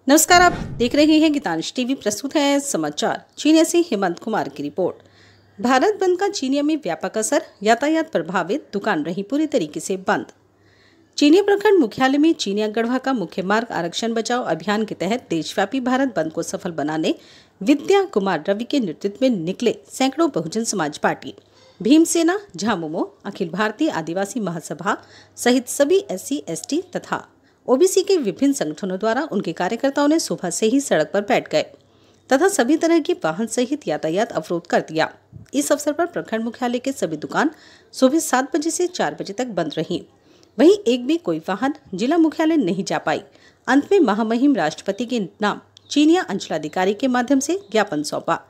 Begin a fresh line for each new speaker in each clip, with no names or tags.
नमस्कार, आप देख रहे हैं गीतांश टीवी। प्रस्तुत है समाचार चीनिया से हेमंत कुमार की रिपोर्ट। भारत बंद का चीनिया में व्यापक असर, यातायात प्रभावित, दुकान रही पूरी तरीके से बंद। चीनिया प्रखंड मुख्यालय में चीनिया गढ़वा का मुख्य मार्ग आरक्षण बचाओ अभियान के तहत देशव्यापी भारत बंद को सफल बनाने विद्या कुमार रवि के नेतृत्व में निकले सैकड़ों बहुजन समाज पार्टी, भीमसेना, झामुमो, अखिल भारतीय आदिवासी महासभा सहित सभी SC, ST तथा OBC के विभिन्न संगठनों द्वारा उनके कार्यकर्ताओं ने सुबह से ही सड़क पर बैठ गए तथा सभी तरह के वाहन सहित यातायात अवरोध कर दिया। इस अवसर पर प्रखंड मुख्यालय के सभी दुकान सुबह 7 बजे से 4 बजे तक बंद रही। वहीं एक भी कोई वाहन जिला मुख्यालय नहीं जा पाई। अंत में महामहिम राष्ट्रपति के नाम चीनिया अंचलाधिकारी के माध्यम से ज्ञापन सौंपा,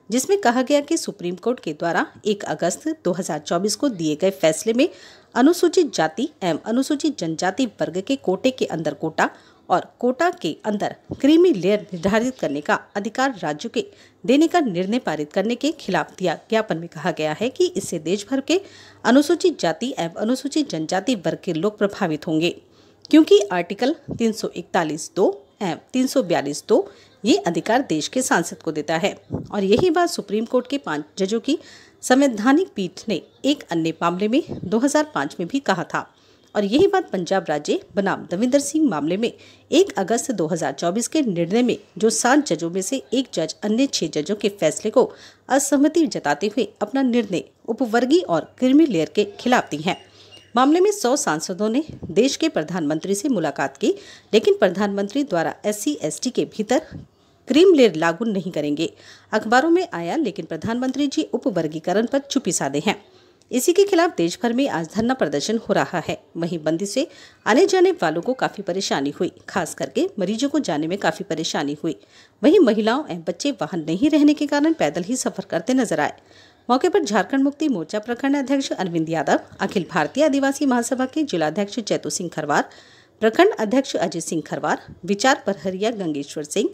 जिसमें कहा गया कि सुप्रीम कोर्ट के द्वारा 1 अगस्त 2024 को दिए गए फैसले में अनुसूचित जाति एवं अनुसूचित जनजाति वर्ग के कोटे के अंदर कोटा और कोटा के अंदर क्रीमी लेयर निर्धारित करने का अधिकार राज्यों के देने का निर्णय पारित करने के खिलाफ दिया ज्ञापन में कहा गया है कि इससे देश भर के अनुसूचित जाति एवं अनुसूचित जनजाति वर्ग के लोग प्रभावित होंगे, क्योंकि आर्टिकल 341(2) एवं 342(2) ये अधिकार देश के सांसद को देता है। और यही बात सुप्रीम कोर्ट के 5 जजों की संवैधानिक पीठ ने एक अन्य मामले में 2005 में भी कहा था। और यही बात पंजाब राज्य बनाम दविंदर सिंह मामले में 1 अगस्त 2024 के निर्णय में जो 7 जजों में से एक जज अन्य 6 जजों के फैसले को असहमति जताते हुए अपना निर्णय उपवर्गीय और क्रीमी लेयर के खिलाफ दी है। मामले में 100 सांसदों ने देश के प्रधानमंत्री से मुलाकात की, लेकिन प्रधानमंत्री द्वारा SC, ST के भीतर क्रीम लेयर लागू नहीं करेंगे अखबारों में आया, लेकिन प्रधानमंत्री जी उपवर्गीकरण पर चुप्पी साधे हैं। इसी के खिलाफ देश भर में आज धरना प्रदर्शन हो रहा है। वहीं बंदी से आने जाने वालों को काफी परेशानी हुई, खास करके मरीजों को जाने में काफी परेशानी हुई। वहीं महिलाओं एवं बच्चे वाहन नहीं रहने के कारण पैदल ही सफर करते नजर आए। मौके पर झारखंड मुक्ति मोर्चा प्रखंड अध्यक्ष अरविंद यादव, अखिल भारतीय आदिवासी महासभा के जिलाध्यक्ष जैतू सिंह खरवार, प्रखंड अध्यक्ष अजय सिंह खरवार, विचार प्रहरिया गंगेश्वर सिंह,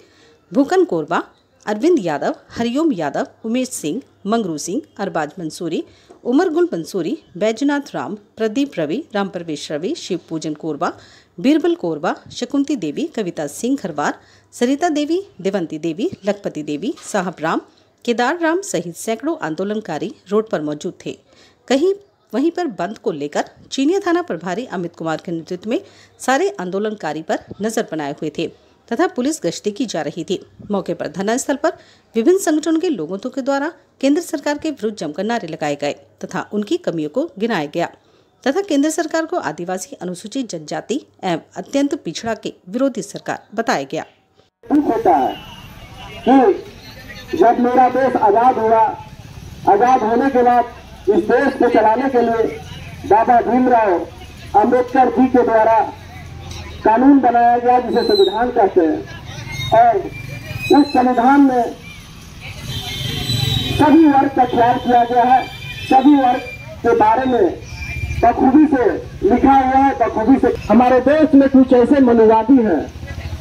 भूकन कोरबा, अरविंद यादव, हरिओम यादव, उमेश सिंह, मंगरू सिंह, अरबाज मंसूरी, उमरगुल मंसूरी, बैजनाथ राम, प्रदीप रवि, राम प्रवेश रवि, शिव पूजन कोरबा, बीरबल कोरबा, शकुंती देवी, कविता सिंह खरवार, सरिता देवी, देवंती देवी, लखपति देवी, साहब राम, केदार राम सहित सैकड़ों आंदोलनकारी रोड पर मौजूद थे। वहीं पर बंद को लेकर चीनिया थाना प्रभारी अमित कुमार के नेतृत्व में सारे आंदोलनकारी पर नजर बनाए हुए थे तथा पुलिस गश्ती की जा रही थी। मौके पर धरना स्थल पर विभिन्न संगठनों के लोगों के द्वारा केंद्र सरकार के विरुद्ध जमकर नारे लगाए गए तथा उनकी कमियों को गिनाया गया तथा केंद्र सरकार को आदिवासी, अनुसूचित जनजाति एवं अत्यंत पिछड़ा के विरोधी सरकार बताया गया।
जब मेरा देश आजाद हुआ, आजाद होने के बाद इस देश को चलाने के लिए बाबा भीमराव अंबेडकर जी के द्वारा कानून बनाया गया, जिसे संविधान कहते हैं। और उस संविधान में सभी वर्ग का ख्याल किया गया है, सभी वर्ग के बारे में बखूबी से लिखा हुआ है, बखूबी से। हमारे देश में कुछ ऐसे मनुवादी हैं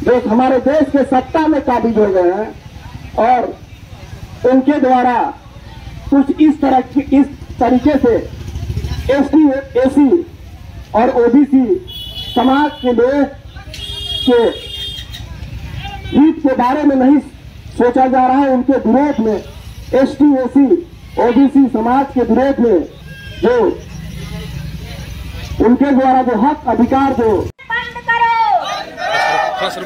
जो हमारे देश के सत्ता में काबिज हो गए हैं और उनके द्वारा कुछ इस तरीके से ST, SC और OBC समाज के लोग के हित के बारे में नहीं सोचा जा रहा है। उनके विरोध में ST, SC, OBC समाज के विरोध में जो उनके द्वारा जो हक अधिकार जो
बंद करो, SC,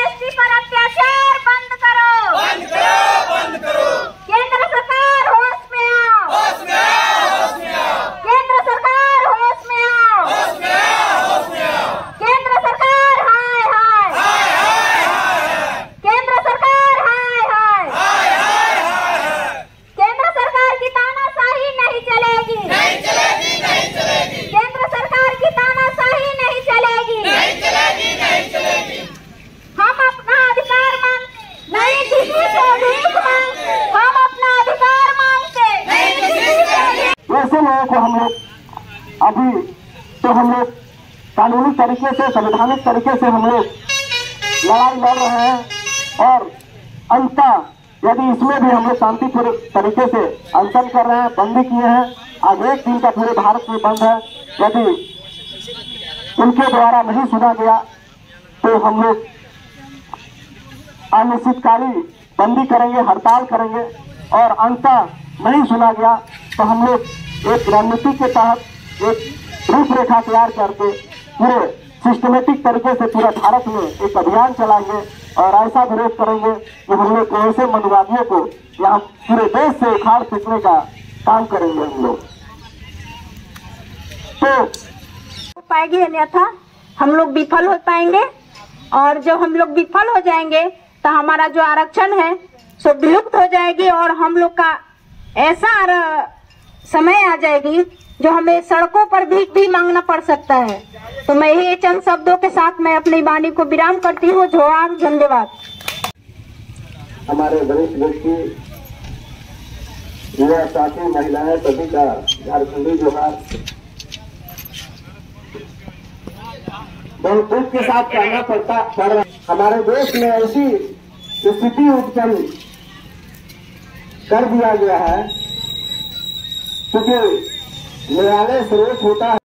ST पर अत्याचार बंद करो, बंद करो, बंद करो। केंद्र सरकार होश में आओ, होश में आओ, होश में आओ। केंद्र सरकार होश में आओ, होश में आओ, होश में आओ। केंद्र सरकार हाय हाय, हाय हाय हाय। केंद्र सरकार हाय हाय, हाय हाय हाय। केंद्र सरकार की तानाशाही नहीं चलेगी, नहीं चलेगी, नहीं चलेगी। केंद्र सरकार की तानाशाही नहीं चलेगी, नहीं चलेगी, नहीं चलेगी। हम अपना अधिकार मांगते, नहीं किसी से भीख मांगते। हम अपना अधिकार मांगते, नहीं किसी से।
ऐसे लोगों को हम लोग अभी तो हम लोग कानूनी तरीके से, संवैधानिक तरीके से हम लोग लड़ाई लड़ रहे हैं और अंततः यदि इसमें भी हम लोग शांतिपूर्ण तरीके से अनशन कर रहे हैं, बंदी किए हैं। आज 1 दिन का पूरे भारत में बंद है। यदि उनके द्वारा नहीं सुना गया तो हम लोग अनिश्चितकाली बंदी करेंगे, हड़ताल करेंगे और अंततः नहीं सुना गया तो हम लोग एक रणनीति के तहत एक रूपरेखा तैयार करके पूरे सिस्टमेटिक तरीके से पूरे भारत में एक अभियान चलाएंगे और ऐसा विरोध करेंगे कि हम लोग ऐसे मनुवादियों को यहाँ पूरे देश से उखाड़ फेंकने का काम करेंगे हम लोग। तो
पाएंगे अन्यथा हम लोग विफल हो पाएंगे और जब हम लोग विफल हो जाएंगे तो हमारा जो आरक्षण है सो विलुप्त हो जाएगी और हम लोग का ऐसा समय आ जाएगी जो हमें सड़कों पर भीख भी मांगना पड़ सकता है। तो मैं ये चंद शब्दों के साथ मैं अपनी वाणी को विराम करती हूँ। जोहार, धन्यवाद।
हमारे वरिष्ठ व्यक्ति, युवा साथी, महिलाएं सभी का झारखंडी जोहार। बहुत दुख के साथ कहना पड़ रहा हमारे देश में ऐसी स्थिति उत्पन्न कर दिया गया है क्योंकि न्यायालय सर्वोच्च होता है।